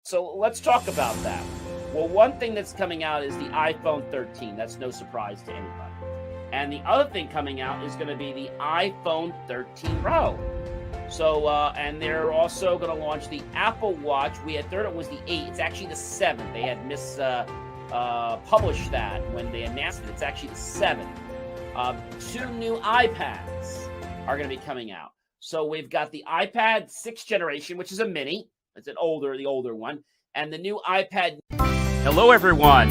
So let's talk about that. Well, one thing that's coming out is the iPhone 13. That's no surprise to anybody. And the other thing coming out is going to be the iPhone 13 Pro. So, and they're also going to launch the Apple Watch. We had thought it was the 8th. It's actually the 7th. They had published that when they announced it. It's actually the 7th. Two new iPads are going to be coming out. So we've got the iPad 6th generation, which is a mini. It's the older one. And the new iPad. Hello, everyone.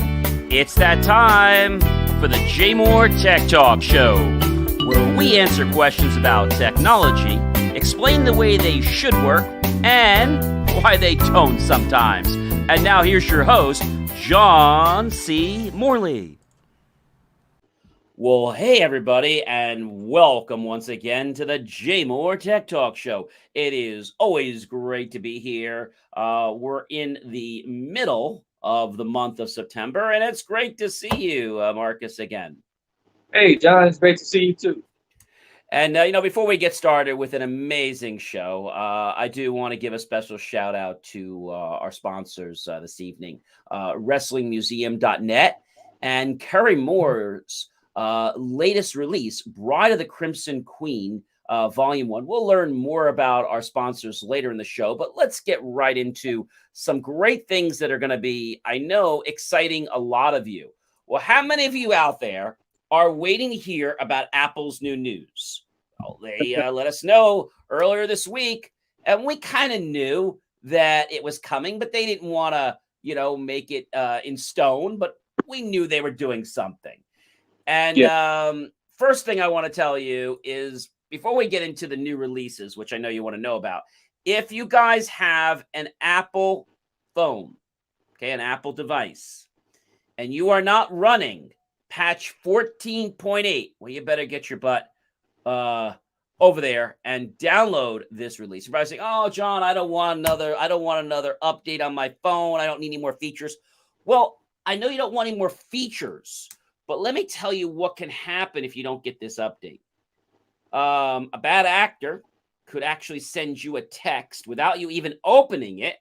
It's that time for the J Moore Tech Talk Show, where we answer questions about technology, explain the way they should work, and why they don't sometimes. And now here's your host, John C. Morley. Well, hey, everybody, and welcome once again to the J Moore Tech Talk Show. It is always great to be here. We're in the middle of the month of September, and it's great to see you, Marcus, again. Hey, John, it's great to see you too. And, before we get started with an amazing show, I do want to give a special shout out to our sponsors this evening, WrestlingMuseum.net and Kerry Moore's latest release, Bride of the Crimson Queen, Volume 1. We'll learn more about our sponsors later in the show, but let's get right into some great things that are going to be, I know, exciting a lot of you. Well, how many of you out there are waiting to hear about Apple's new news? Well, they let us know earlier this week, and we kind of knew that it was coming, but they didn't want to, make it in stone, but we knew they were doing something. And first thing I want to tell you is, before we get into the new releases, which I know you want to know about, if you guys have an Apple phone, an Apple device, and you are not running patch 14.8, well, you better get your butt over there and download this release. You're probably saying, "Oh, John, I don't want another update on my phone. I don't need any more features." Well, I know you don't want any more features, but let me tell you what can happen if you don't get this update. A bad actor could actually send you a text without you even opening it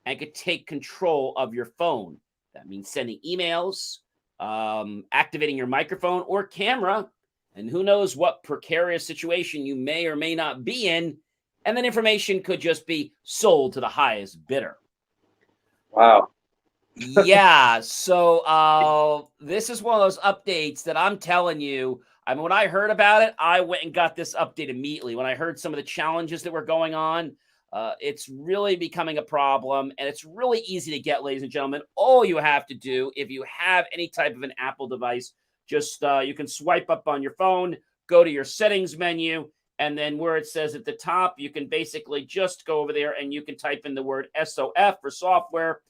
and could take control of your phone. That means sending emails, activating your microphone or camera, and who knows what precarious situation you may or may not be in, and then information could just be sold to the highest bidder. Wow. Yeah, so this is one of those updates that I'm telling you. I mean, when I heard about it, I went and got this update immediately. When I heard some of the challenges that were going on, it's really becoming a problem, and it's really easy to get, ladies and gentlemen. All you have to do, if you have any type of an Apple device, just you can swipe up on your phone, go to your settings menu, and then where it says at the top, you can basically just go over there and you can type in the word SOF for software.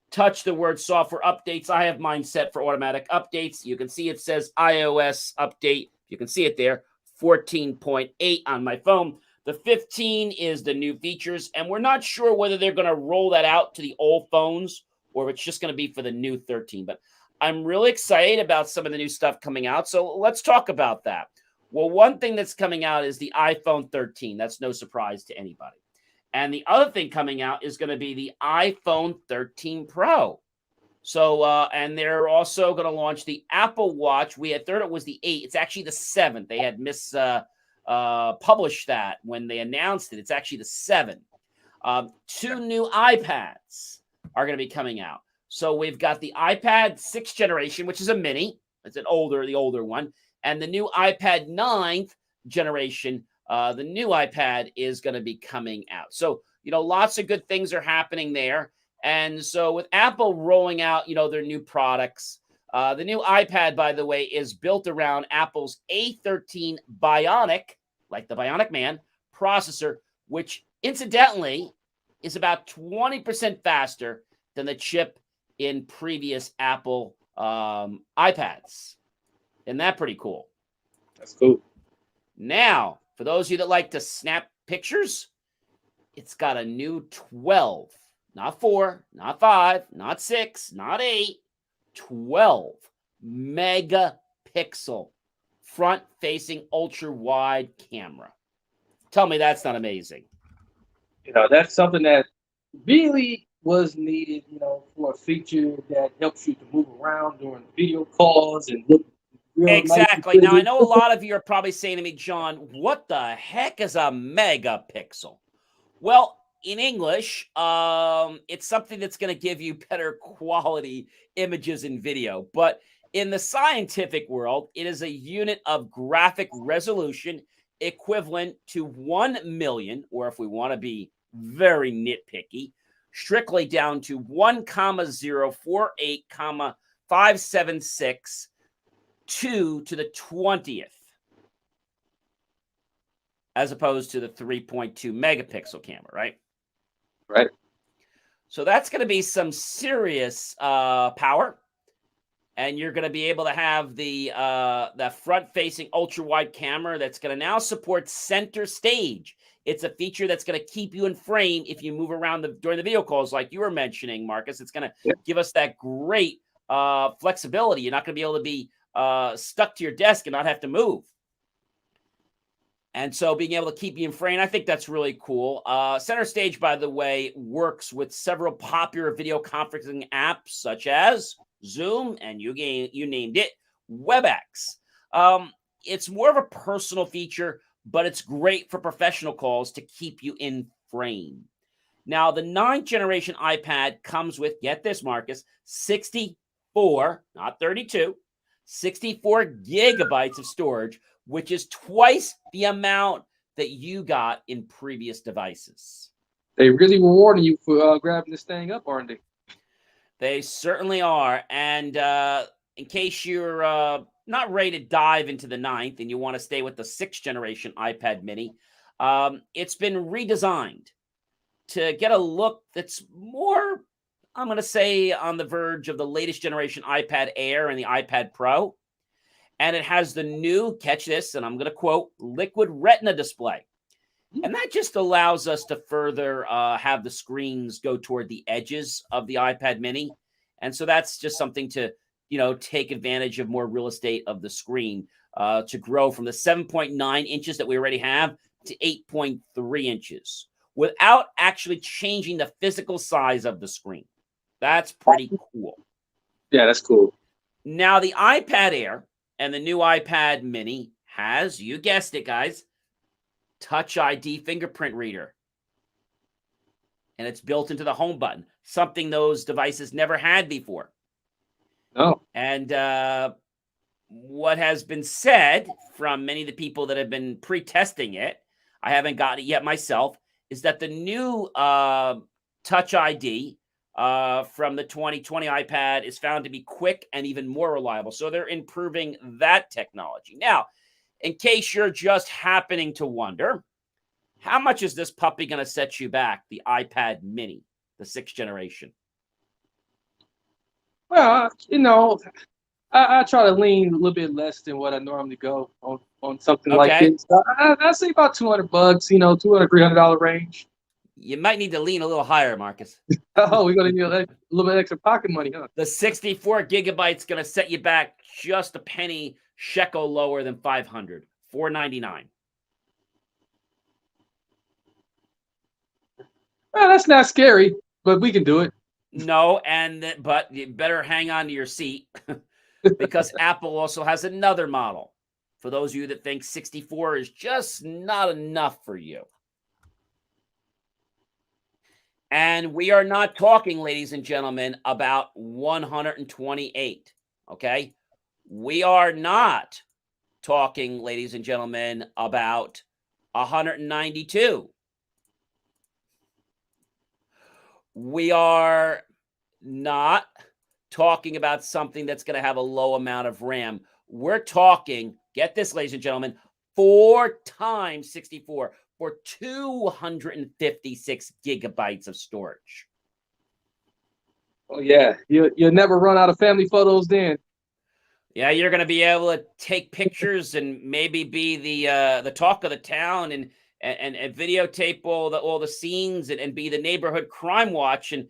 Touch the word software updates. I have mine set for automatic updates. You can see it says iOS update. You can see it there, 14.8 on my phone. The 15 is the new features, and we're not sure whether they're going to roll that out to the old phones or if it's just going to be for the new 13. But I'm really excited about some of the new stuff coming out, so let's talk about that. Well, one thing that's coming out is the iPhone 13. That's no surprise to anybody. And the other thing coming out is going to be the iPhone 13 Pro. So, and they're also going to launch the Apple Watch. We had thought it was the 8th. It's actually the 7th. They had published that when they announced it. It's actually the 7th. Two new iPads are going to be coming out. So we've got the iPad 6th generation, which is a mini. It's the older one. And the new iPad 9th generation, the new iPad is going to be coming out. So, lots of good things are happening there. And so with Apple rolling out, their new products, the new iPad, by the way, is built around Apple's A13 Bionic, like the Bionic Man, processor, which incidentally is about 20% faster than the chip in previous Apple iPads. Isn't that pretty cool? That's cool. Now, for those of you that like to snap pictures, it's got a new 12, not 4, not 5, not 6, not 8, 12 megapixel front-facing ultra-wide camera. Tell me that's not amazing. That's something that really was needed, for a feature that helps you to move around during video calls and look real nice and Exactly. Now, I pretty. know a lot of you are probably saying to me, John, what the heck is a megapixel? Well, in English, it's something that's going to give you better quality images and video. But in the scientific world, it is a unit of graphic resolution equivalent to 1 million, or if we want to be very nitpicky, strictly down to 1,048, 576 2 to the 20th, as opposed to the 3.2 megapixel camera, right? Right. So that's going to be some serious power, and you're going to be able to have the front-facing ultra-wide camera that's going to now support center stage. It's a feature that's going to keep you in frame if you move around during the video calls, like you were mentioning, Marcus. It's going to give us that great flexibility. You're not going to be able to be stuck to your desk and not have to move. And so being able to keep you in frame, I think that's really cool. Center Stage, by the way, works with several popular video conferencing apps such as Zoom, and you named it, WebEx. It's more of a personal feature, but it's great for professional calls to keep you in frame. Now, the 9th generation iPad comes with, get this, Marcus, 64, not 32, 64 gigabytes of storage, which is twice the amount that you got in previous devices. They really rewarding you for grabbing this thing up, aren't they? They certainly are. And in case you're not ready to dive into the 9th and you want to stay with the 6th generation iPad mini, it's been redesigned to get a look that's more, I'm going to say, on the verge of the latest generation iPad Air and the iPad Pro. And it has the new, catch this, and I'm going to quote, liquid Retina display. And that just allows us to further have the screens go toward the edges of the iPad mini. And so that's just something to, take advantage of more real estate of the screen to grow from the 7.9 inches that we already have to 8.3 inches without actually changing the physical size of the screen. That's pretty cool. Yeah, that's cool. Now, the iPad Air and the new iPad mini has, you guessed it, guys, Touch ID fingerprint reader. And it's built into the home button, something those devices never had before. No. And what has been said from many of the people that have been pre-testing it, I haven't got it yet myself, is that the new Touch ID from the 2020 iPad is found to be quick and even more reliable. So they're improving that technology. Now, in case you're just happening to wonder, how much is this puppy going to set you back, the iPad mini, the 6th generation? Well, I try to lean a little bit less than what I normally go on something like this. I say about $200, $200, $300 range. You might need to lean a little higher, Marcus. Oh, we're going to need a little bit extra pocket money, huh? The 64 gigabytes going to set you back just a penny shekel lower than $500, $499. Well, that's not scary, but we can do it. No, but you better hang on to your seat because Apple also has another model for those of you that think 64 is just not enough for you. And we are not talking, ladies and gentlemen, about 128, okay? We are not talking, ladies and gentlemen, about 192. We are not talking about something that's going to have a low amount of RAM. We're talking, get this, ladies and gentlemen, 4 times 64 for 256 gigabytes of storage. Oh, yeah. You'll never run out of family photos then. Yeah, you're going to be able to take pictures and maybe be the talk of the town and videotape all the scenes and be the neighborhood crime watch and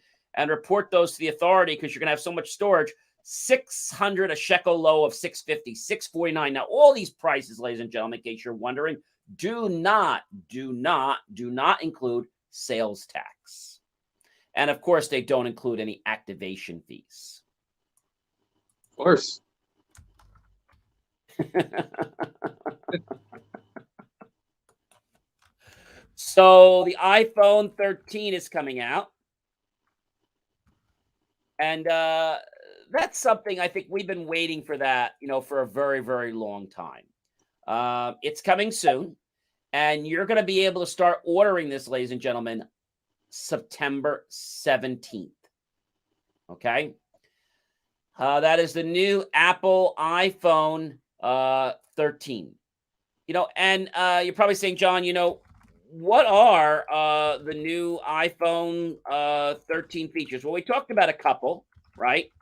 report those to the authority because you're going to have so much storage. 600, a shekel low of 650, 649. Now, all these prices, ladies and gentlemen, in case you're wondering, do not include sales tax. And of course, they don't include any activation fees. Of course. So the iPhone 13 is coming out. And that's something I think we've been waiting for that, for a very, very long time. It's coming soon. And you're going to be able to start ordering this, ladies and gentlemen, September 17th. Okay. That is the new Apple iPhone 13. And you're probably saying, John, what are the new iPhone 13 features? Well, we talked about a couple, right?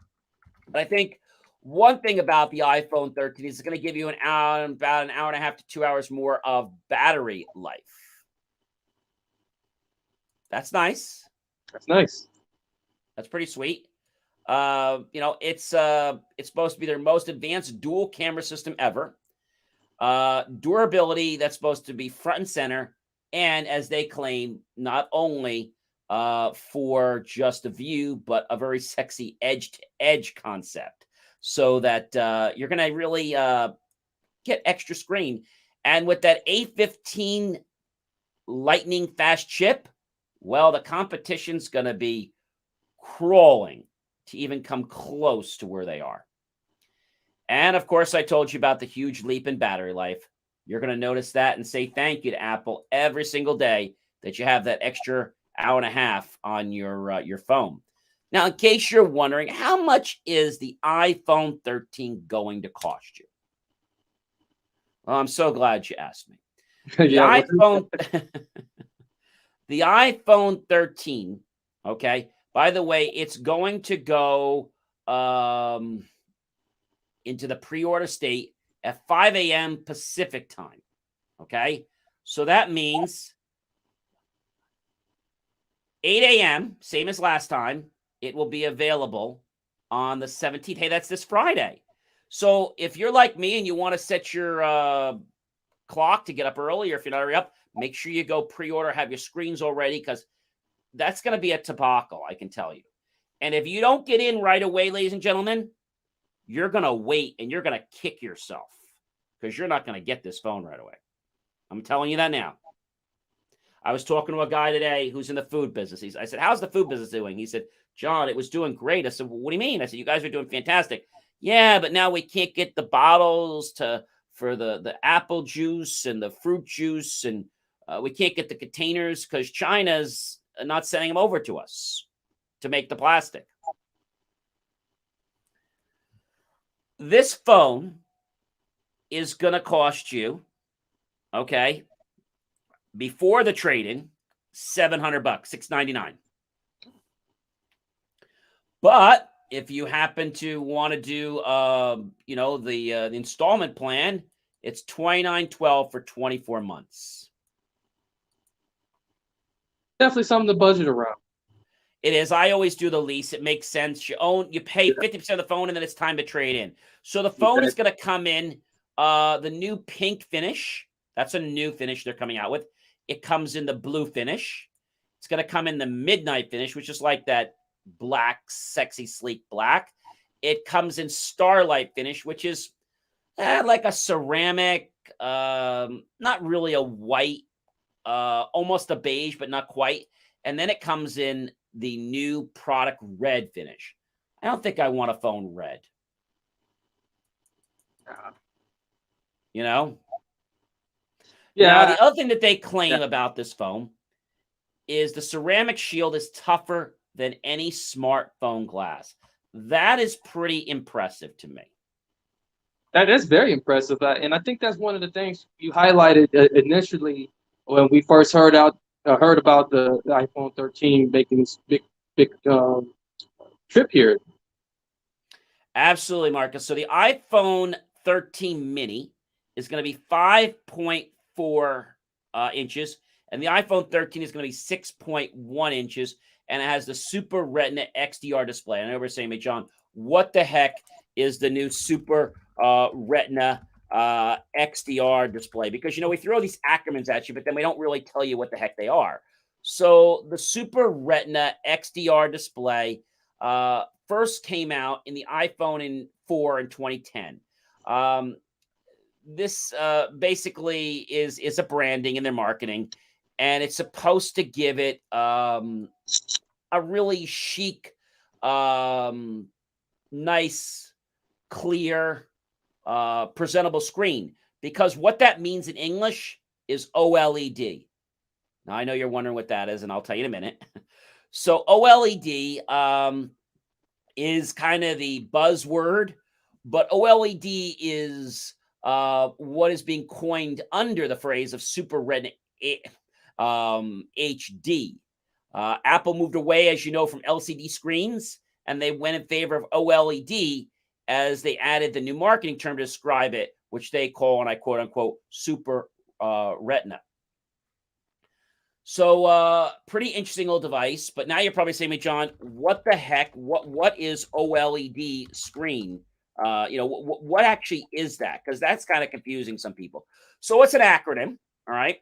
But I think one thing about the iPhone 13 is it's going to give you about an hour and a half to 2 hours more of battery life. That's nice. That's nice. That's pretty sweet. It's supposed to be their most advanced dual camera system ever. Durability that's supposed to be front and center, and as they claim, not only for just a view, but a very sexy edge-to-edge concept, so that you're going to really get extra screen. And with that A15 lightning fast chip, well, the competition's going to be crawling to even come close to where they are. And of course, I told you about the huge leap in battery life. You're going to notice that and say thank you to Apple every single day that you have that extra hour and a half on your phone. Now, in case you're wondering, how much is the iPhone 13 going to cost you? Well, I'm so glad you asked me. The the iPhone 13, okay, by the way, it's going to go into the pre-order state at 5 a.m. Pacific time, okay? So that means 8 a.m., same as last time, it will be available on the 17th. Hey, that's this Friday. So if you're like me and you want to set your clock to get up early, or if you're not already up, make sure you go pre-order, have your screens all ready, because that's going to be a debacle, I can tell you. And if you don't get in right away, ladies and gentlemen, you're going to wait and you're going to kick yourself because you're not going to get this phone right away. I'm telling you that now. I was talking to a guy today who's in the food business. I said, how's the food business doing? He said, John, it was doing great. I said, well, what do you mean? I said, you guys are doing fantastic. Yeah, but now we can't get the bottles for the apple juice and the fruit juice, and we can't get the containers because China's not sending them over to us to make the plastic. This phone is going to cost you, okay, before the trade-in, $700, $699. But if you happen to want to do, the installment plan, it's $29.12 for 24 months. Definitely something to budget around. It is. I always do the lease. It makes sense. You pay 50% of the phone, and then it's time to trade in. So the phone is going to come in the new pink finish. That's a new finish they're coming out with. It comes in the blue finish. It's going to come in the midnight finish, which is like that black, sexy, sleek black. It comes in starlight finish, which is like a ceramic, not really a white, almost a beige, but not quite. And then it comes in the new product red finish. I don't think I want a phone red. Yeah. Now, the other thing that they claim about this phone is the ceramic shield is tougher than any smartphone glass. That is pretty impressive to me. That is very impressive. And I think that's one of the things you highlighted initially when we first heard about the iPhone 13 making this big trip here. Absolutely, Marcus. So the iPhone 13 mini is going to be 5.4 inches, and the iPhone 13 is going to be 6.1 inches, and it has the Super Retina XDR display. I know we're saying, hey, John, what the heck is the new Super Retina XDR display? Because, we throw these acronyms at you, but then we don't really tell you what the heck they are. So the Super Retina XDR display first came out in the iPhone 4 in 2010. Um, this basically is a branding in their marketing, and it's supposed to give it a really chic, um, nice, clear, presentable screen. Because what that means in English is OLED. Now I know you're wondering what that is, and I'll tell you in a minute. So OLED is kind of the buzzword, but OLED is what is being coined under the phrase of Super Retina HD. Apple moved away, as you know, from LCD screens, and they went in favor of OLED as they added the new marketing term to describe it, which they call, and I quote unquote, Super Retina. So pretty interesting little device. But now you're probably saying to me, John, what the heck? What is OLED screen? What actually is that? Because that's kind of confusing some people. So it's an acronym, all right,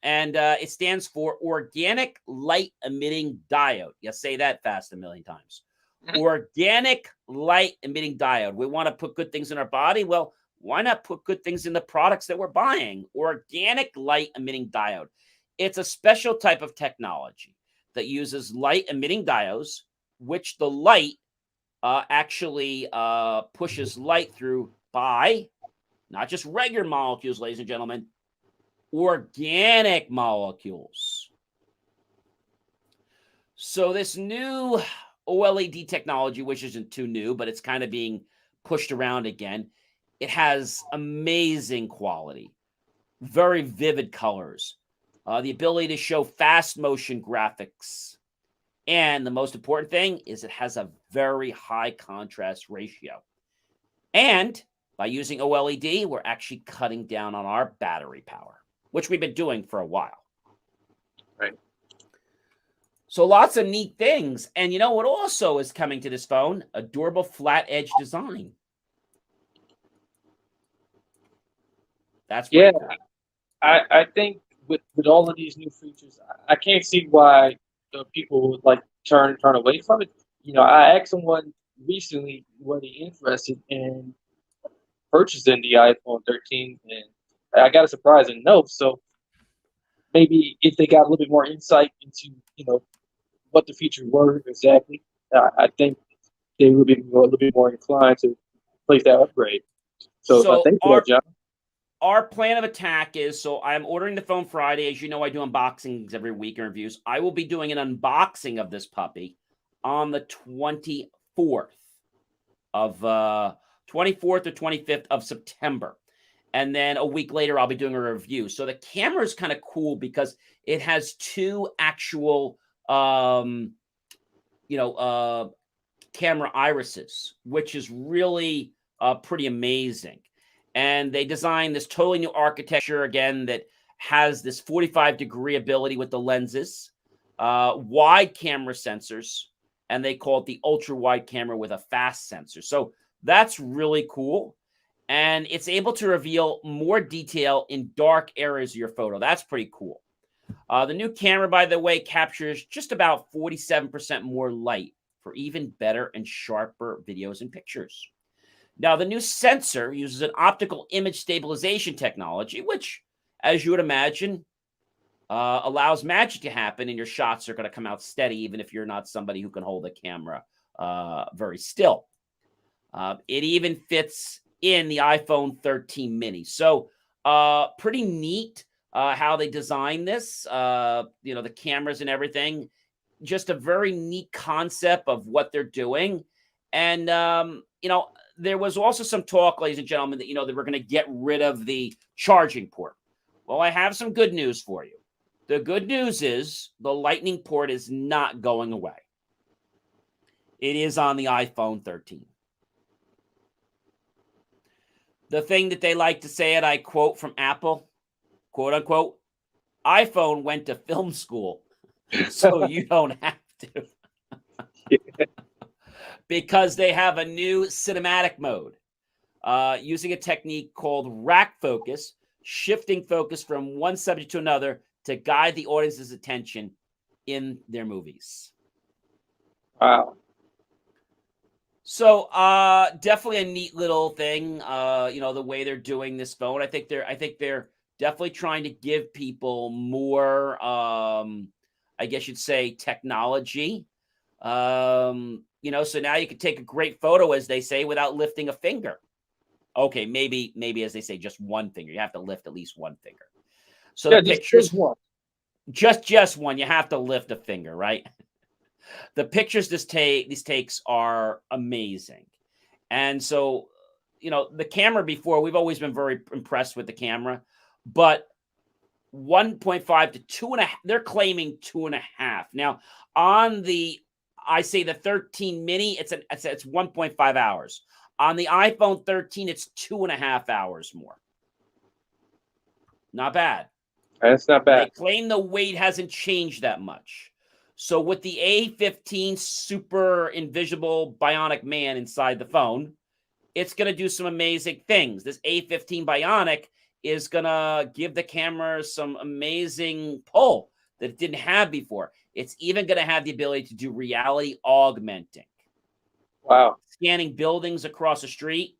and it stands for Organic Light Emitting Diode. You say that fast a million times. Organic Light Emitting Diode. We want to put good things in our body. Well, why not put good things in the products that we're buying? Organic Light Emitting Diode. It's a special type of technology that uses light emitting diodes, which the light actually pushes light through by not just regular molecules, ladies and gentlemen, organic molecules. So this new OLED technology, which isn't too new, but it's kind of being pushed around again, it has amazing quality, very vivid colors, the ability to show fast motion graphics. And the most important thing is it has a very high contrast ratio. And by using OLED, we're actually cutting down on our battery power, which we've been doing for a while. Right. So lots of neat things. And you know what also is coming to this phone? A durable flat edge design. That's pretty cool. I think with all of these new features, I can't see why people would like turn away from it. I asked someone recently were they interested in purchasing the iPhone 13, and I got a surprising no. So maybe if they got a little bit more insight into what the features were exactly, I think they would be a little bit more inclined to place that upgrade. So thank you for that, John. Our plan of attack is, so I'm ordering the phone Friday. As you know, I do unboxings every week and reviews. I will be doing an unboxing of this puppy on the 24th of 24th or 25th of September. And then a week later, I'll be doing a review. So the camera is kind of cool because it has two actual, camera irises, which is really pretty amazing. And they designed this totally new architecture, again, that has this 45-degree ability with the lenses, wide camera sensors, and they call it the ultra-wide camera with a fast sensor. So that's really cool. And it's able to reveal more detail in dark areas of your photo. That's pretty cool. The new camera, by the way, captures just about 47% more light for even better and sharper videos and pictures. Now, the new sensor uses an optical image stabilization technology, which, as you would imagine, allows magic to happen, and your shots are going to come out steady, even if you're not somebody who can hold a camera very still. It even fits in the iPhone 13 mini. So pretty neat how they designed this, the cameras and everything. Just a very neat concept of what they're doing. And, there was also some talk, ladies and gentlemen, that, that we're going to get rid of the charging port. Well, I have some good news for you. The good news is the Lightning port is not going away. It is on the iPhone 13. The thing that they like to say, and I quote from Apple, quote unquote, iPhone went to film school, so you don't have to. Because they have a new cinematic mode using a technique called rack focus, shifting focus from one subject to another to guide the audience's attention in their movies. Wow. So definitely a neat little thing. The way they're doing this phone. I think they're definitely trying to give people more I guess you'd say technology. So now you can take a great photo, as they say, without lifting a finger. Okay, maybe as they say, just one finger. You have to lift at least one finger. So the Yeah, just pictures, one. just one, you have to lift a finger, right? The pictures these takes are amazing. And so, the camera before, we've always been very impressed with the camera, but 1.5 to 2.5, they're claiming 2.5. Now, on I say the 13 mini, it's 1.5 hours. On the iPhone 13, it's 2.5 hours more. Not bad. That's not They bad. claim the weight hasn't changed that much. So with the A15 super invisible bionic man inside the phone, it's going to do some amazing things. This A15 bionic is going to give the camera some amazing pull that it didn't have before. It's even going to have the ability to do reality augmenting. Wow. Scanning buildings across the street.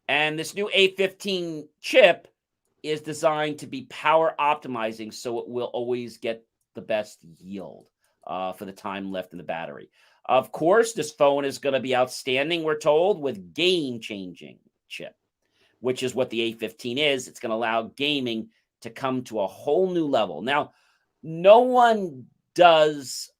And this new A15 chip is designed to be power optimizing, so it will always get the best yield for the time left in the battery. Of course, this phone is going to be outstanding, we're told, with game-changing chip, which is what the A15 is. It's going to allow gaming to come to a whole new level. Now, no one does,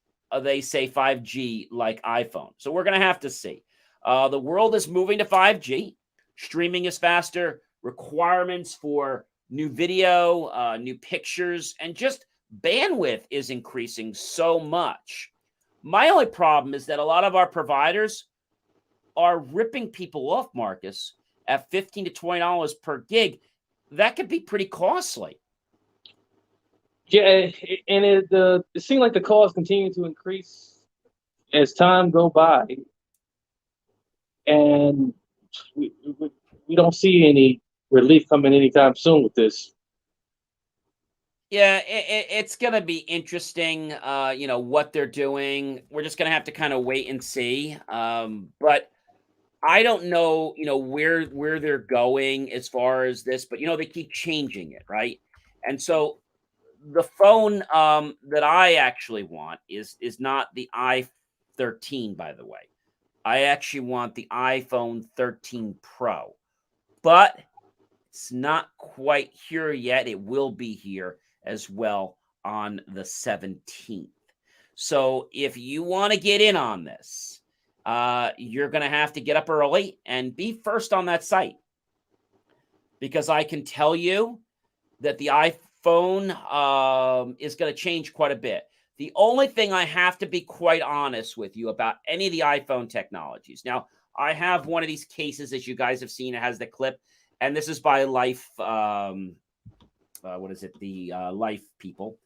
they say, 5G like iPhone. So we're going to have to see. The world is moving to 5G. Streaming is faster. Requirements for new video, new pictures, and just bandwidth is increasing so much. My only problem is that a lot of our providers are ripping people off, Marcus, at $15 to $20 per gig. That could be pretty costly. Yeah, and it seems like the costs continue to increase as time go by, and we don't see any relief coming anytime soon with this. Yeah, it's going to be interesting, what they're doing. We're just going to have to kind of wait and see. But I don't know, where they're going as far as this, but they keep changing it, right? And so the phone that I actually want is not the i13, by the way. I actually want the iPhone 13 Pro, but it's not quite here yet. It will be here as well on the 17th. So if you want to get in on this, you're going to have to get up early and be first on that site, because I can tell you that the iPhone is going to change quite a bit. The only thing I have to be quite honest with you about any of the iPhone technologies. Now, I have one of these cases, as you guys have seen. It has the clip, and this is by Life. What is it? The Life people.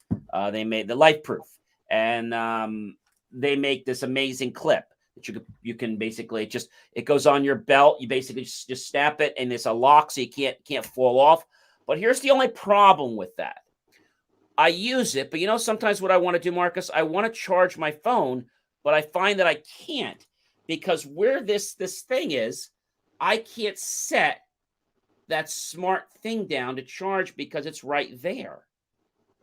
They made the Life Proof, and they make this amazing clip that you can basically it goes on your belt. You basically just snap it, and it's a lock, so you can't fall off. But here's the only problem with that. I use it, but sometimes what I want to do, Marcus, I want to charge my phone, but I find that I can't, because where this thing is, I can't set that smart thing down to charge because it's right there.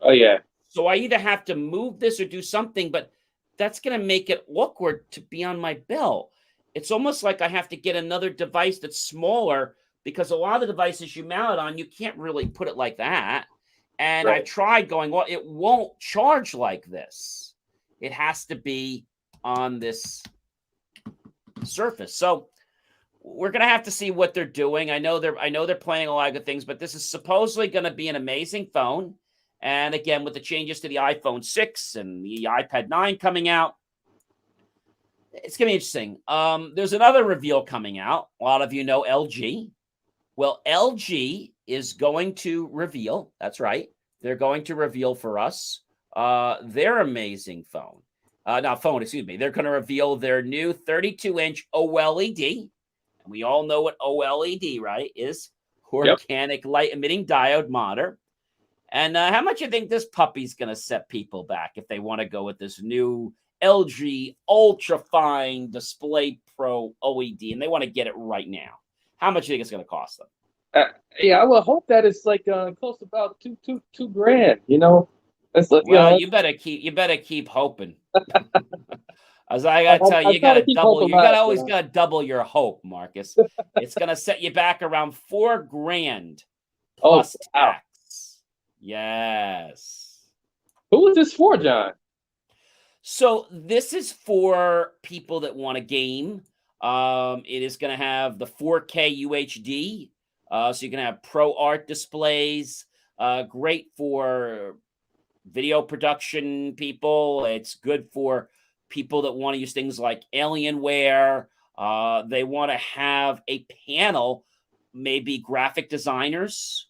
Oh yeah. So I either have to move this or do something, but that's going to make it awkward to be on my belt. It's almost like I have to get another device that's smaller, because a lot of the devices you mount it on, you can't really put it like that. And Right. I've tried going, well, it won't charge like this. It has to be on this surface. So we're going to have to see what they're doing. I know they're planning a lot of good things, but this is supposedly going to be an amazing phone. And again, with the changes to the iPhone 6 and the iPad 9 coming out, it's going to be interesting. There's another reveal coming out. A lot of you know LG. Well, LG is going to reveal, that's right, they're going to reveal for us their amazing phone. They're going to reveal their new 32-inch OLED. And we all know what OLED, right, is. Yep. Organic light emitting diode monitor. And how much you think this puppy's going to set people back if they want to go with this new LG Ultra Fine Display Pro OED and they want to get it right now? How much do you think it's going to cost them? Yeah, I would hope that it's like close to about two grand. That's Well, you better keep hoping. As I gotta tell you, I'm you trying to gotta keep double. hoping You gotta back, always gotta double your hope, Marcus. It's gonna set you back around 4 grand Oh plus wow, tax. Yes. who is this for, John? So this is for people that want a game. It is going to have the 4K UHD, so you can have pro art displays. Great for video production people. It's good for people that want to use things like Alienware. They want to have a panel, maybe graphic designers,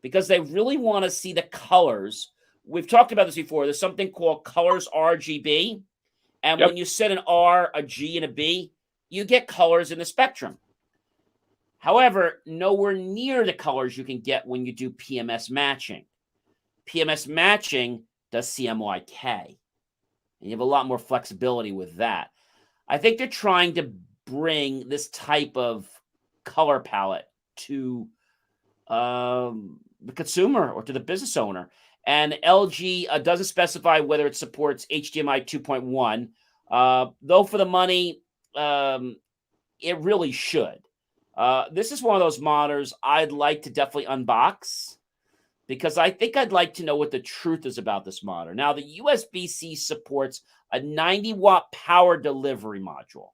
because they really want to see the colors. We've talked about this before. There's something called colors RGB. And Yep. when you set an R, a G, and a B, you get colors in the spectrum. However, nowhere near the colors you can get when you do PMS matching. PMS matching does CMYK. And you have a lot more flexibility with that. I think they're trying to bring this type of color palette to the consumer or to the business owner. And LG doesn't specify whether it supports HDMI 2.1, though for the money, it really should. This is one of those monitors I'd like to definitely unbox because I think I'd like to know what the truth is about this monitor. Now, the USB-C supports a 90-watt power delivery module,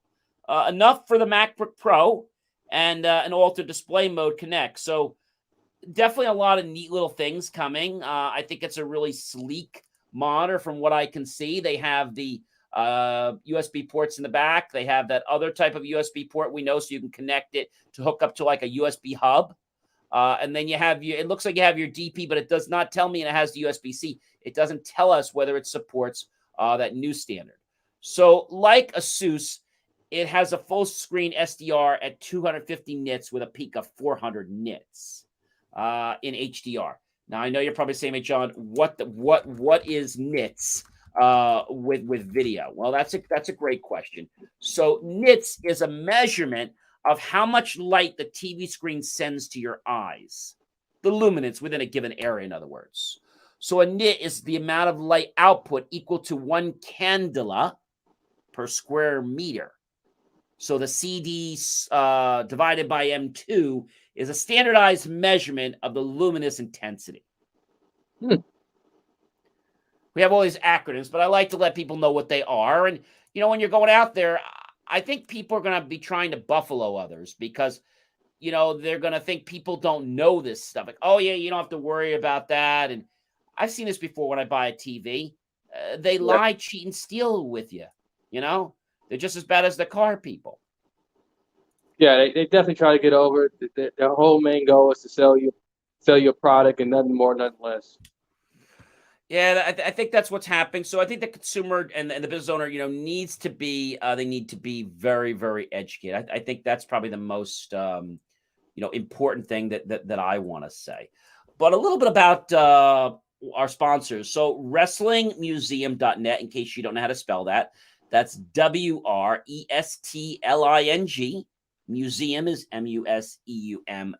enough for the MacBook Pro and an Ultra Display Mode Connect. So definitely a lot of neat little things coming. I think it's a really sleek monitor from what I can see. They have the USB ports in the back. They have that other type of USB port we know, so you can connect it to hook up to like a USB hub. And then you have it looks like you have your DP, but it does not tell me, and it has the USB-C. It doesn't tell us whether it supports that new standard. So like Asus, it has a full screen SDR at 250 nits with a peak of 400 nits. In HDR. Now I know you're probably saying, "Hey, John, what is nits with video?" Well, that's a great question. So nits is a measurement of how much light the TV screen sends to your eyes, the luminance within a given area, in other words. So a nit is the amount of light output equal to 1 candela per square meter. So the CD divided by M2 is a standardized measurement of the luminous intensity. We have all these acronyms, but I like to let people know what they are. And, when you're going out there, I think people are going to be trying to buffalo others because, they're going to think people don't know this stuff. Like, oh, yeah, you don't have to worry about that. And I've seen this before when I buy a TV. They lie, cheat, and steal with you. They're just as bad as the car people. Yeah, they definitely try to get over it. Their whole main goal is to sell you a product and nothing more, nothing less. Yeah, I think that's what's happening. So I think the consumer and the business owner, needs to be they need to be very, very educated. I think that's probably the most important thing that I want to say. But a little bit about our sponsors. So wrestlingmuseum.net, in case you don't know how to spell that. That's WRESTLING. Museum is MUSEUM.net.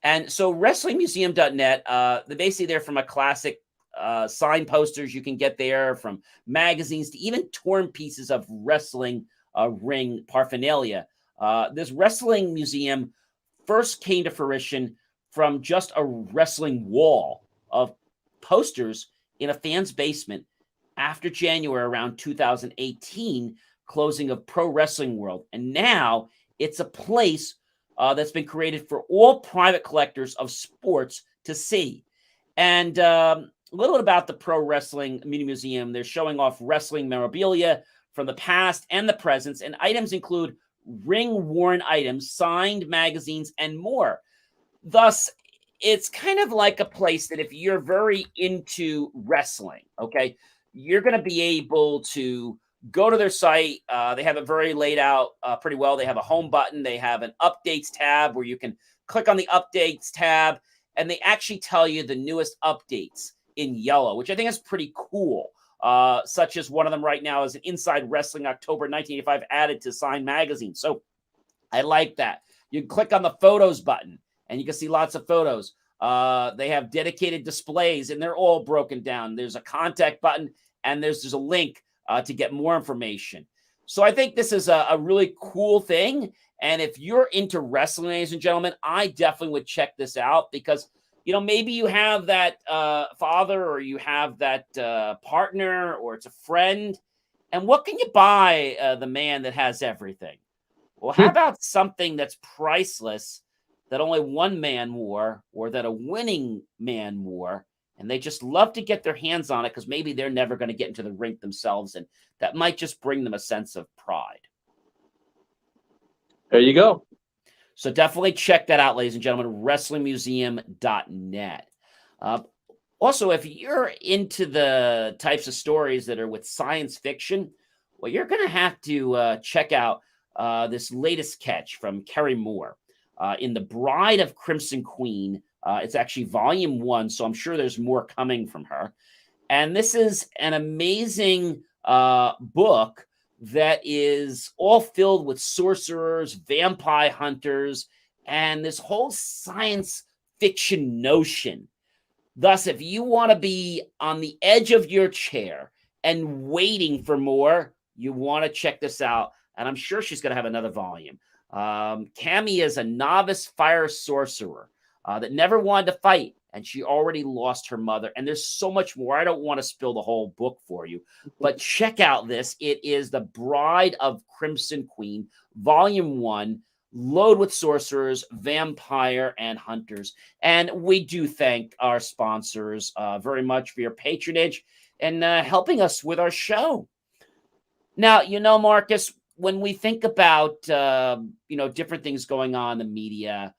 And so wrestlingmuseum.net, basically they're from a classic sign posters you can get there, from magazines to even torn pieces of wrestling ring paraphernalia. This wrestling museum first came to fruition from just a wrestling wall of posters in a fan's basement after January around 2018, closing of Pro Wrestling World. And now it's a place that's been created for all private collectors of sports to see. And a little bit about the Pro Wrestling Mini Museum. They're showing off wrestling memorabilia from the past and the present, and items include ring-worn items, signed magazines, and more. Thus, it's kind of like a place that if you're very into wrestling, okay, you're going to be able to go to their site. They have it very laid out pretty well. They have a home button. They have an updates tab where you can click on the updates tab and they actually tell you the newest updates in yellow, which I think is pretty cool. Such as one of them right now is an Inside Wrestling October 1985 added to Sign Magazine. So I like that. You can click on the photos button and you can see lots of photos. They have dedicated displays and they're all broken down. There's a contact button and there's a link to get more information. So I think this is a really cool thing. And if you're into wrestling, ladies and gentlemen, I definitely would check this out because, you know, maybe you have that father or you have that partner or it's a friend. And what can you buy the man that has everything? Well, how about something that's priceless that only one man wore or that a winning man wore? And they just love to get their hands on it because maybe they're never going to get into the rink themselves. And that might just bring them a sense of pride. There you go. So definitely check that out, ladies and gentlemen, wrestlingmuseum.net. Also, if you're into the types of stories that are with science fiction, well, you're going to have to check out this latest catch from Kerry Moore in The Bride of Crimson Queen. It's actually volume 1, so I'm sure there's more coming from her. And this is an amazing book that is all filled with sorcerers, vampire hunters, and this whole science fiction notion. Thus, if you want to be on the edge of your chair and waiting for more, you want to check this out. And I'm sure she's going to have another volume. Cammy is a novice fire sorcerer that never wanted to fight, and she already lost her mother. And there's so much more. I don't want to spill the whole book for you, but check out this. It is The Bride of Crimson Queen, Volume 1, loaded with sorcerers, vampire, and hunters. And we do thank our sponsors very much for your patronage and helping us with our show. Now, you know, Marcus, when we think about, different things going on in the media,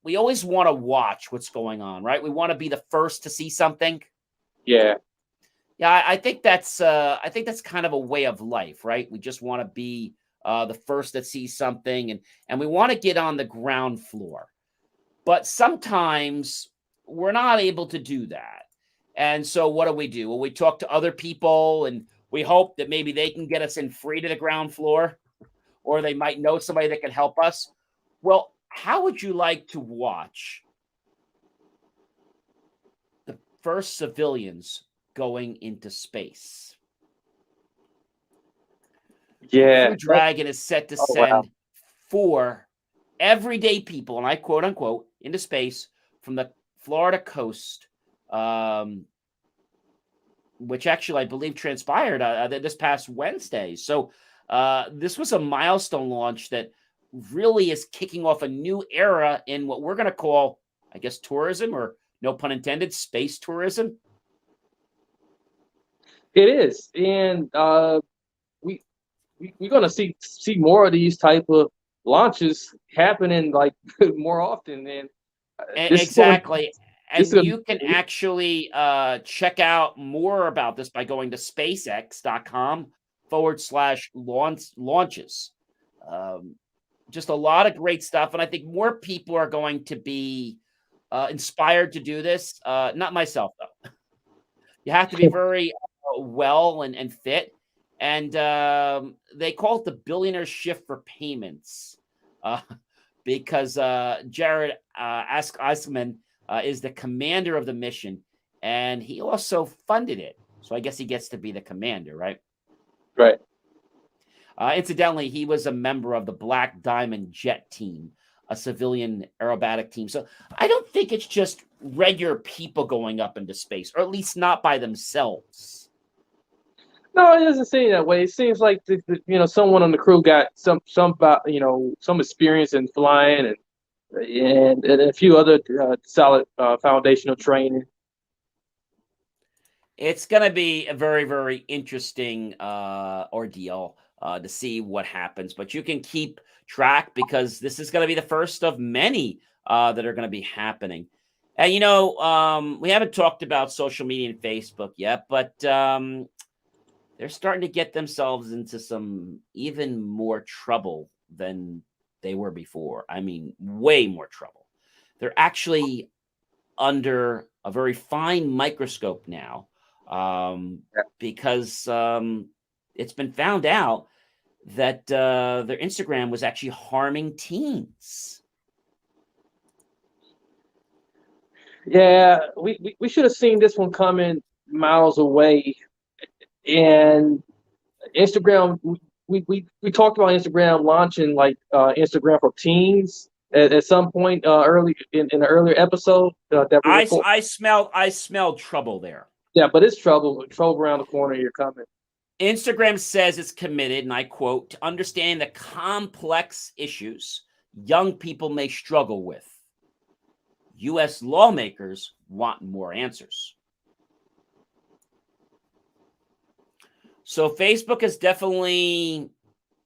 we always want to watch what's going on, right? We want to be the first to see something. Yeah. Yeah, I think that's kind of a way of life, right? We just want to be the first that sees something, and we want to get on the ground floor. But sometimes we're not able to do that. And so what do? Well, we talk to other people and we hope that maybe they can get us in free to the ground floor, or they might know somebody that can help us. Well, how would you like to watch the first civilians going into space? Yeah. Crew Dragon is set to send 4 everyday people, and I quote unquote, into space from the Florida coast, which actually I believe transpired this past Wednesday. So this was a milestone launch that really is kicking off a new era in what we're going to call, I guess, tourism, or no pun intended, space tourism. It is, and we're going to see more of these type of launches happening like more often. And exactly. And you can actually check out more about this by going to spacex.com/launches. Just a lot of great stuff. And I think more people are going to be inspired to do this. Not myself, though. You have to be very well and fit. And they call it the billionaire shift for payments because Jared Askman is the commander of the mission, and he also funded it. So I guess he gets to be the commander, right? Right. Incidentally, he was a member of the Black Diamond Jet Team, a civilian aerobatic team. So I don't think it's just regular people going up into space, or at least not by themselves. No, it doesn't seem that way. It seems like someone on the crew got some experience in flying and a few other solid foundational training. It's going to be a very, very interesting ordeal to see what happens. But you can keep track because this is going to be the first of many that are going to be happening. And, we haven't talked about social media and Facebook yet, but they're starting to get themselves into some even more trouble than they were before. I mean, way more trouble. They're actually under a very fine microscope now, because it's been found out that their Instagram was actually harming teens. Yeah, we should have seen this one coming miles away. And Instagram, we talked about Instagram launching like Instagram for teens at some point early in an earlier episode that we record. I smelled trouble there. Yeah, but it's trouble around the corner. You're coming. Instagram says it's committed, and I quote, to understand the complex issues young people may struggle with. U.S. lawmakers want more answers. So Facebook has definitely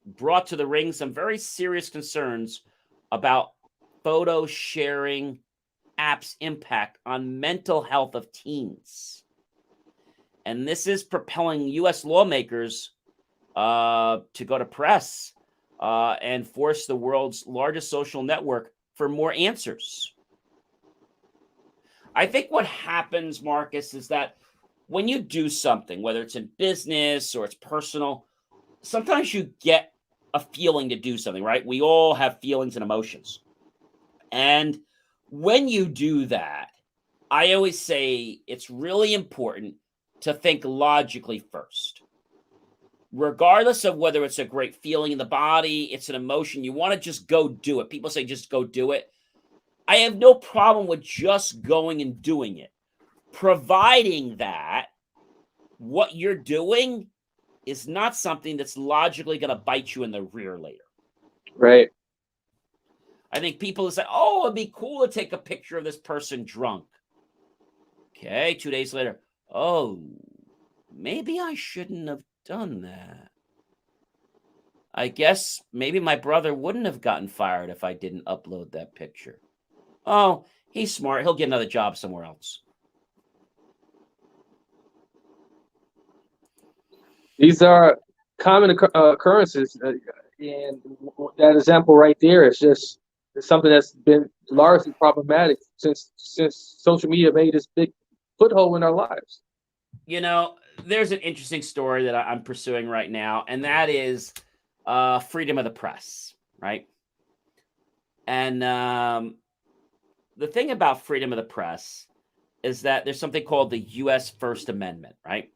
brought to the ring some very serious concerns about photo sharing apps' impact on mental health of teens. And this is propelling U.S. lawmakers to go to press and force the world's largest social network for more answers. I think what happens, Marcus, is that when you do something, whether it's in business or it's personal, sometimes you get a feeling to do something, right? We all have feelings and emotions. And when you do that, I always say it's really important to think logically first. Regardless of whether it's a great feeling in the body, it's an emotion, you want to just go do it. People say just go do it. I have no problem with just going and doing it, providing that what you're doing is not something that's logically going to bite you in the rear later. Right. I think people say, oh, it'd be cool to take a picture of this person drunk. Okay, 2 days later, oh, maybe I shouldn't have done that. I guess maybe my brother wouldn't have gotten fired if I didn't upload that picture. Oh, he's smart. He'll get another job somewhere else. These are common occurrences, and that example right there is just something that's been largely problematic since social media made this big foothold in our lives. You know, there's an interesting story that I'm pursuing right now, and that is freedom of the press, right? And the thing about freedom of the press is that there's something called the U.S. First Amendment, right?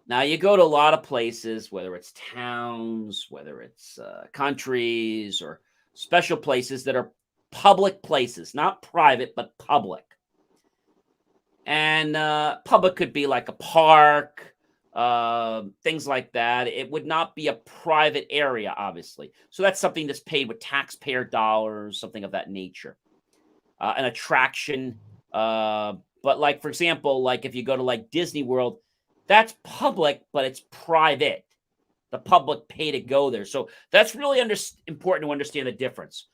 Now, you go to a lot of places, whether it's towns, whether it's countries, or special places that are public places, not private, but public. And public could be like a park, things like that. It would not be a private area, obviously. So that's something that's paid with taxpayer dollars, something of that nature. An attraction. But like, for example, like if you go to like Disney World, that's public, but it's private. The public pay to go there. So that's really important to understand the difference.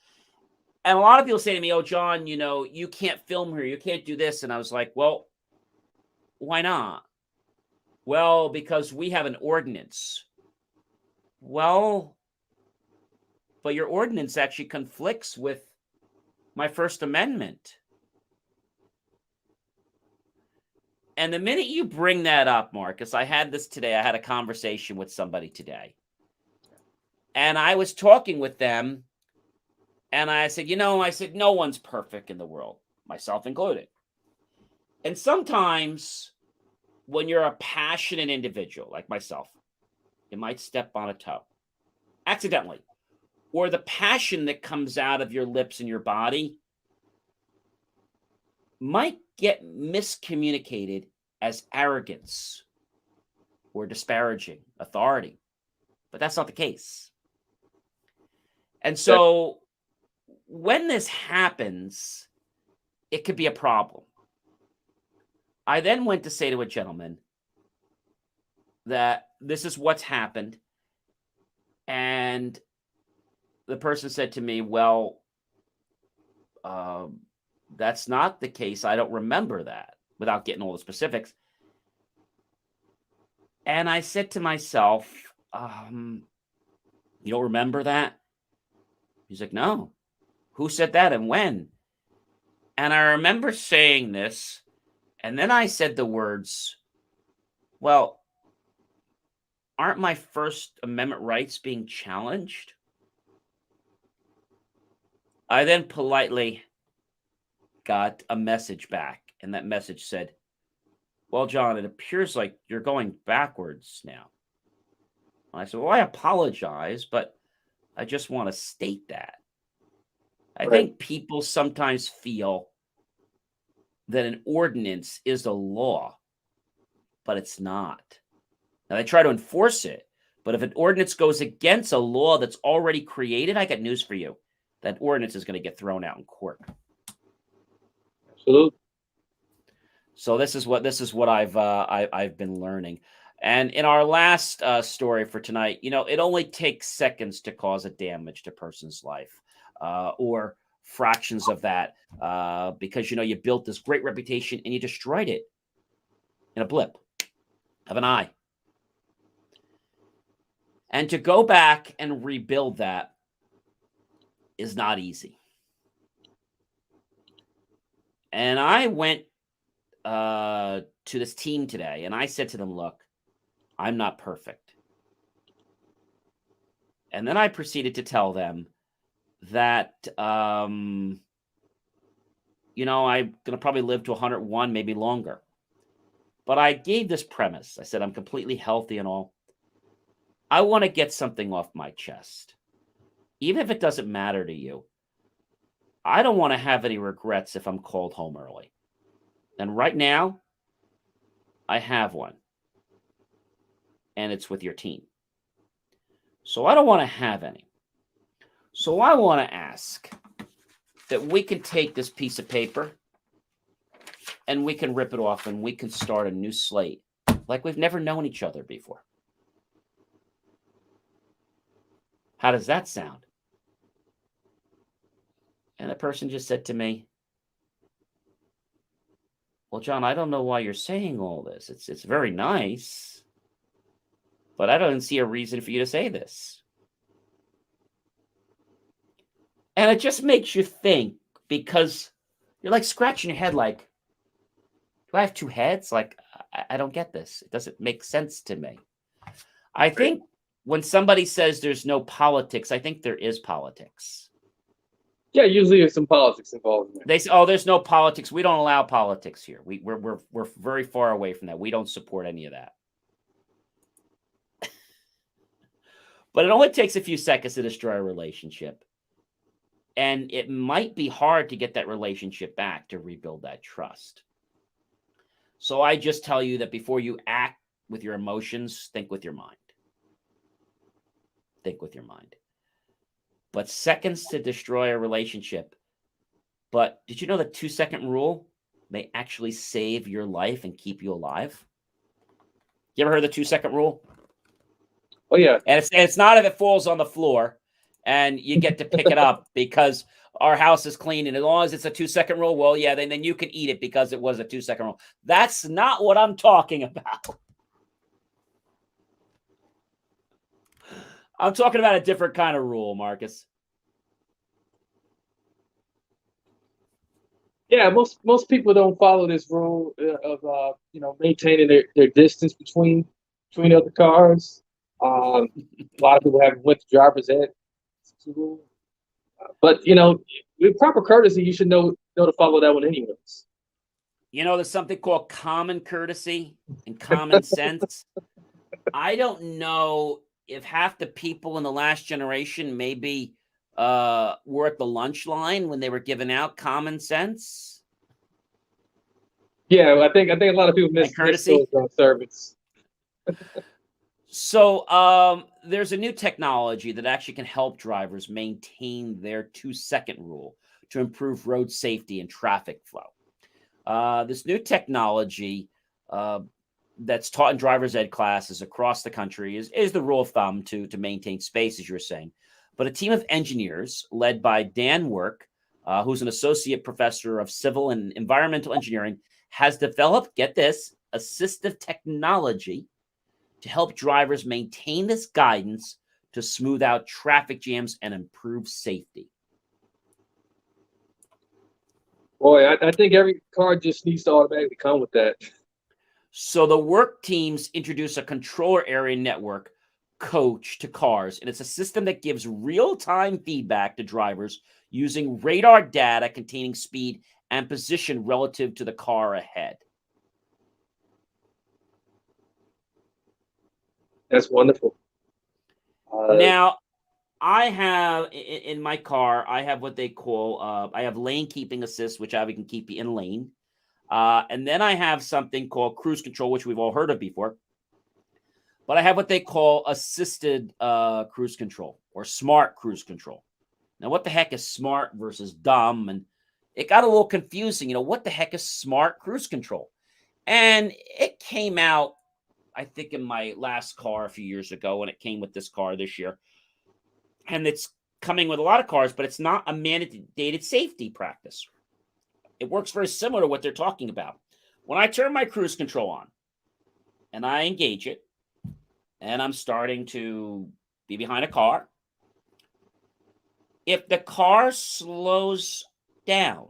And a lot of people say to me, oh, John, you know, you can't film here. You can't do this. And I was like, well, why not? Well, because we have an ordinance. Well, but your ordinance actually conflicts with my First Amendment. And the minute you bring that up, Marcus, I had this today. I had a conversation with somebody today. And I was talking with them. And I said, no one's perfect in the world, myself included. And sometimes when you're a passionate individual like myself, you might step on a toe accidentally. Or the passion that comes out of your lips and your body might get miscommunicated as arrogance or disparaging authority. But that's not the case. And so when this happens, it could be a problem. I then went to say to a gentleman that this is what's happened. And the person said to me, well, that's not the case. I don't remember that, without getting all the specifics. And I said to myself, you don't remember that? He's like, no. Who said that and when? And I remember saying this, and then I said the words, well, aren't my First Amendment rights being challenged? I then politely got a message back, and that message said, well, John, it appears like you're going backwards now. And I said, well, I apologize, but I just want to state that. I Right. think people sometimes feel that an ordinance is a law, but it's not. Now, they try to enforce it, but if an ordinance goes against a law that's already created, I got news for you. That ordinance is going to get thrown out in court. Absolutely. So this is what I've been learning. And in our last story for tonight, it only takes seconds to cause a damage to a person's life, or fractions of that, because you built this great reputation and you destroyed it in a blip of an eye. And to go back and rebuild that is not easy. And I went to this team today, and I said to them, look, I'm not perfect. And then I proceeded to tell them that, I'm going to probably live to 101, maybe longer. But I gave this premise. I said, I'm completely healthy and all. I want to get something off my chest. Even if it doesn't matter to you, I don't want to have any regrets if I'm called home early. And right now, I have one. And it's with your team. So I don't want to have any. So I want to ask that we can take this piece of paper and we can rip it off and we can start a new slate like we've never known each other before. How does that sound? And the person just said to me, well, John, I don't know why you're saying all this. It's very nice, but I don't see a reason for you to say this. And it just makes you think, because you're like scratching your head like, do I have two heads? Like, I don't get this. It doesn't make sense to me. I think when somebody says there's no politics, I think there is politics. Yeah, usually there's some politics involved in there. They say, oh, there's no politics. We don't allow politics here. We're very far away from that. We don't support any of that. But it only takes a few seconds to destroy a relationship. And it might be hard to get that relationship back, to rebuild that trust. So I just tell you that before you act with your emotions, think with your mind. Think with your mind. But seconds to destroy a relationship. But did you know the 2-second rule may actually save your life and keep you alive? You ever heard the 2-second rule? Oh, yeah. And it's not if it falls on the floor and you get to pick it up because our house is clean, and as long as it's a 2-second rule, well, yeah, then you can eat it because it was a 2-second rule. That's not what I'm talking about. I'm talking about a different kind of rule, Marcus. Yeah, most people don't follow this rule of maintaining their distance between other cars. A lot of people haven't went to driver's ed. But with proper courtesy, you should know to follow that one anyways. There's something called common courtesy and common sense. I don't know if half the people in the last generation maybe were at the lunch line when they were giving out common sense. Yeah, I think a lot of people miss courtesy those servants. So there's a new technology that actually can help drivers maintain their 2-second rule to improve road safety and traffic flow. This new technology that's taught in driver's ed classes across the country is the rule of thumb to maintain space, as you're saying. But a team of engineers led by Dan Work, who's an associate professor of civil and environmental engineering, has developed, get this, assistive technology to help drivers maintain this guidance to smooth out traffic jams and improve safety. Boy, I think every car just needs to automatically come with that. So the work teams introduce a controller area network coach to cars, and it's a system that gives real-time feedback to drivers using radar data containing speed and position relative to the car ahead. That's wonderful. Now, I have in my car, I have what they call I have lane keeping assist, which I can keep you in lane. And then I have something called cruise control, which we've all heard of before. But I have what they call assisted cruise control or smart cruise control. Now, what the heck is smart versus dumb? And it got a little confusing. What the heck is smart cruise control? And it came out, I think, in my last car a few years ago, and it came with this car this year. And it's coming with a lot of cars, but it's not a mandated safety practice. It works very similar to what they're talking about. When I turn my cruise control on and I engage it, and I'm starting to be behind a car, if the car slows down,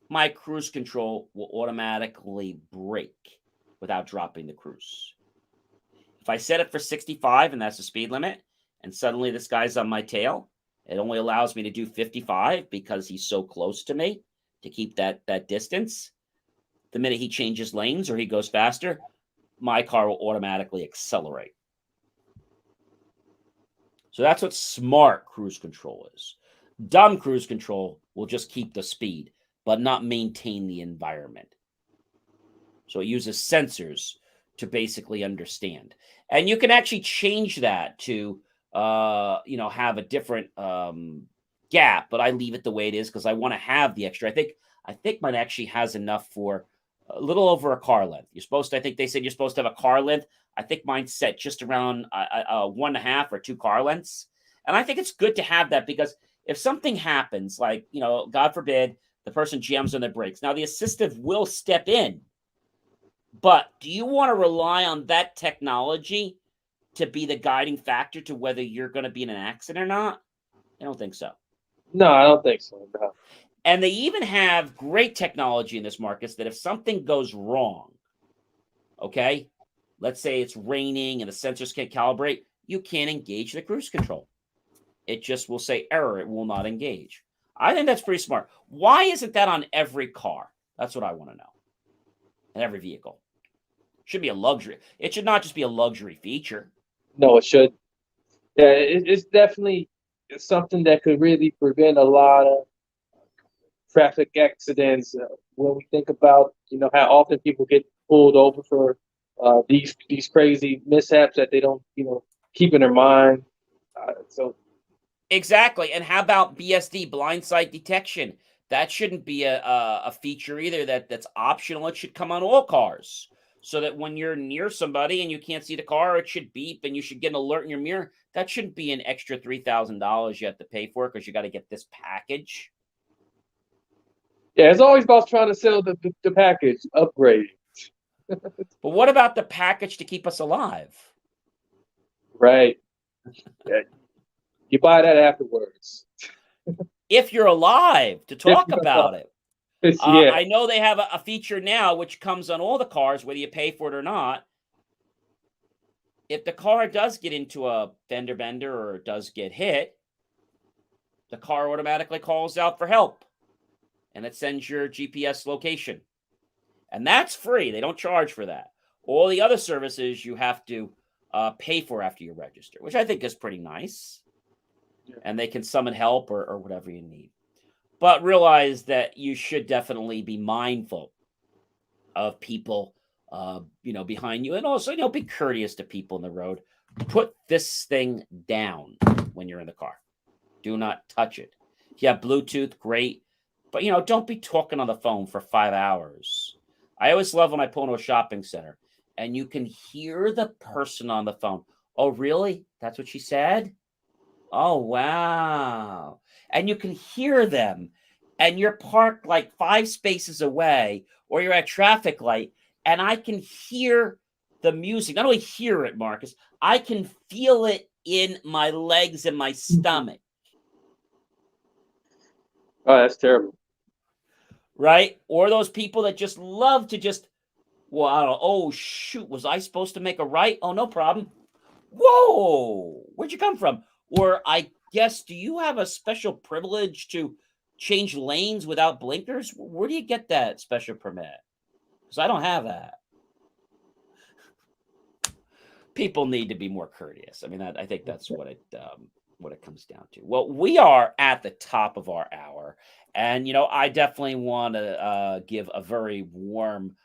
my cruise control will automatically brake without dropping the cruise. If I set it for 65 and that's the speed limit, and suddenly this guy's on my tail, it only allows me to do 55 because he's so close to me to keep that distance. The minute he changes lanes or he goes faster, my car will automatically accelerate. So that's what smart cruise control is. Dumb cruise control will just keep the speed, but not maintain the environment. So it uses sensors to basically understand. And you can actually change that to, have a different gap, but I leave it the way it is because I want to have the extra. I think mine actually has enough for a little over a car length. I think they said you're supposed to have a car length. I think mine's set just around 1.5 or 2 car lengths. And I think it's good to have that because if something happens, like, God forbid, the person jams on their brakes. Now, the assistive will step in. But do you want to rely on that technology to be the guiding factor to whether you're going to be in an accident or not? I don't think so. No, I don't think so. No. And they even have great technology in this market that if something goes wrong, okay, let's say it's raining and the sensors can't calibrate, you can't engage the cruise control. It just will say error. It will not engage. I think that's pretty smart. Why isn't that on every car? That's what I want to know. And every vehicle. It should be a luxury. It should not just be a luxury feature. No, it should. Yeah, it's definitely something that could really prevent a lot of traffic accidents. When we think about, how often people get pulled over for these crazy mishaps that they don't, keep in their mind. So Exactly. And how about BSD, blind sight detection? That shouldn't be a feature either that's optional. It should come on all cars so that when you're near somebody and you can't see the car, it should beep and you should get an alert in your mirror. That shouldn't be an extra $3,000 you have to pay for because you got to get this package. yeah, it's always about trying to sell the package upgrade. But what about the package to keep us alive? Right. Yeah. You buy that afterwards. If you're alive to talk about it. Yeah. I know they have a feature now which comes on all the cars, whether you pay for it or not. If the car does get into a fender bender or does get hit, the car automatically calls out for help and it sends your GPS location. And that's free. They don't charge for that. All the other services you have to pay for after you register, which I think is pretty nice. Yeah. And they can summon help or whatever you need. But realize that you should definitely be mindful of people, behind you. And also, be courteous to people in the road. Put this thing down when you're in the car. Do not touch it. If you have Bluetooth, great. But, don't be talking on the phone for 5 hours. I always love when I pull into a shopping center and you can hear the person on the phone. Oh, really? That's what she said? Oh, wow. And you can hear them and you're parked like 5 spaces away or you're at a traffic light and I can hear the music. Not only hear it, Marcus, I can feel it in my legs and my stomach. Oh, that's terrible. right? Or those people that just love to just, well, I don't know, oh, shoot, was I supposed to make a right? Oh, no problem. Whoa, where'd you come from? Or I guess, do you have a special privilege to change lanes without blinkers? Where do you get that special permit? Because I don't have that. People need to be more courteous. I mean, I think that's what it comes down to. Well, we are at the top of our hour, and I definitely want to give a very warm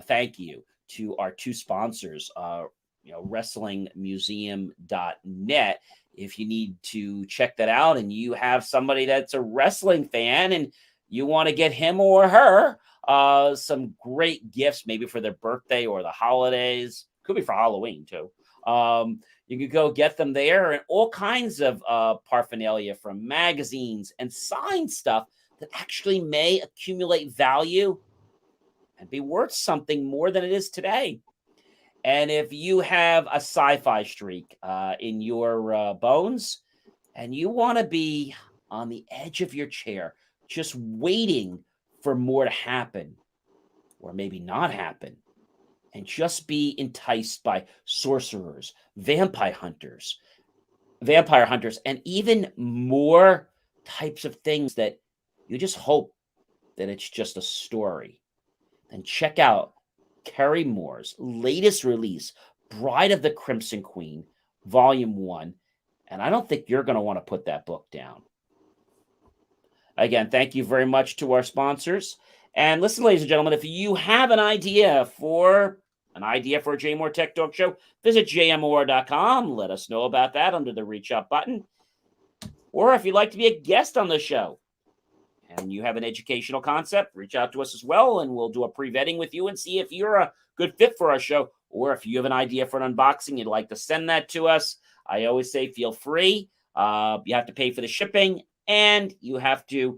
thank you to our two sponsors. WrestlingMuseum.net. If you need to check that out and you have somebody that's a wrestling fan and you want to get him or her some great gifts, maybe for their birthday or the holidays, could be for Halloween too. You could go get them there, and all kinds of paraphernalia from magazines and signed stuff that actually may accumulate value and be worth something more than it is today. And if you have a sci-fi streak in your bones and you want to be on the edge of your chair, just waiting for more to happen or maybe not happen, and just be enticed by sorcerers, vampire hunters, and even more types of things that you just hope that it's just a story, then check out Kerry Moore's latest release, Bride of the Crimson Queen, Volume 1. And I don't think you're going to want to put that book down. Again, thank you very much to our sponsors. And listen, ladies and gentlemen, if you have an idea for a J Moore Tech Talk show, visit jmor.com. Let us know about that under the reach out button. Or if you'd like to be a guest on the show and you have an educational concept, reach out to us as well, and we'll do a pre-vetting with you and see if you're a good fit for our show. Or if you have an idea for an unboxing, you'd like to send that to us, I always say feel free. You have to pay for the shipping, and you have to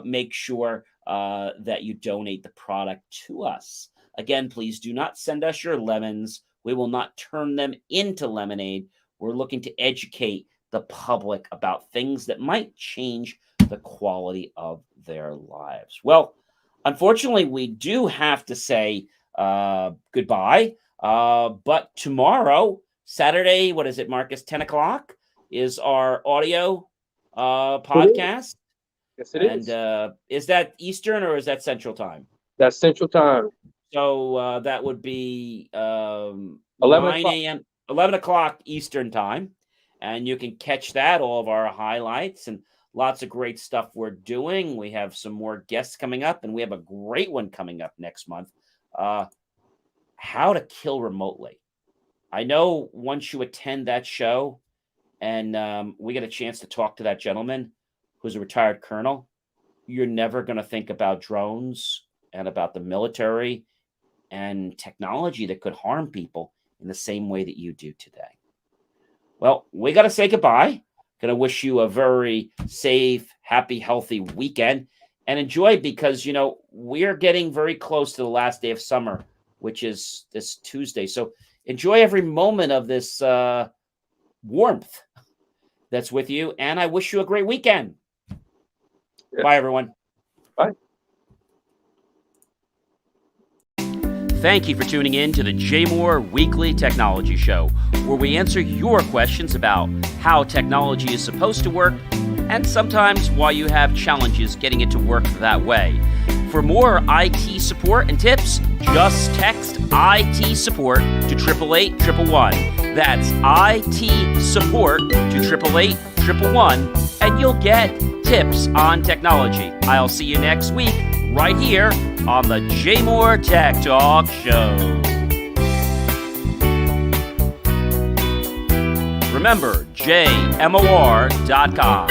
make sure that you donate the product to us. Again, please do not send us your lemons. We will not turn them into lemonade. We're looking to educate the public about things that might change the quality of their lives. Well, unfortunately, we do have to say goodbye. But tomorrow, Saturday, what is it, Marcus? 10 o'clock is our audio podcast. Yes, it is. And is that Eastern or is that Central Time? That's Central Time. So that would be 11 a.m., 11 o'clock Eastern Time. And you can catch that, all of our highlights and lots of great stuff we're doing. We have some more guests coming up, and we have a great one coming up next month. How to kill remotely. I know once you attend that show and we get a chance to talk to that gentleman who's a retired colonel, you're never going to think about drones and about the military and technology that could harm people in the same way that you do today. Well, we got to say goodbye. Going to wish you a very safe, happy, healthy weekend and enjoy, because, we're getting very close to the last day of summer, which is this Tuesday. So enjoy every moment of this warmth that's with you. And I wish you a great weekend. Yes. Bye, everyone. Bye. Thank you for tuning in to the J Moore Weekly Technology Show, where we answer your questions about how technology is supposed to work and sometimes why you have challenges getting it to work that way. For more IT support and tips, just text IT support to 888-111. That's IT support to 888-111, and you'll get tips on technology. I'll see you next week right here on the J Moore Tech Talk Show. Remember, jmor.com.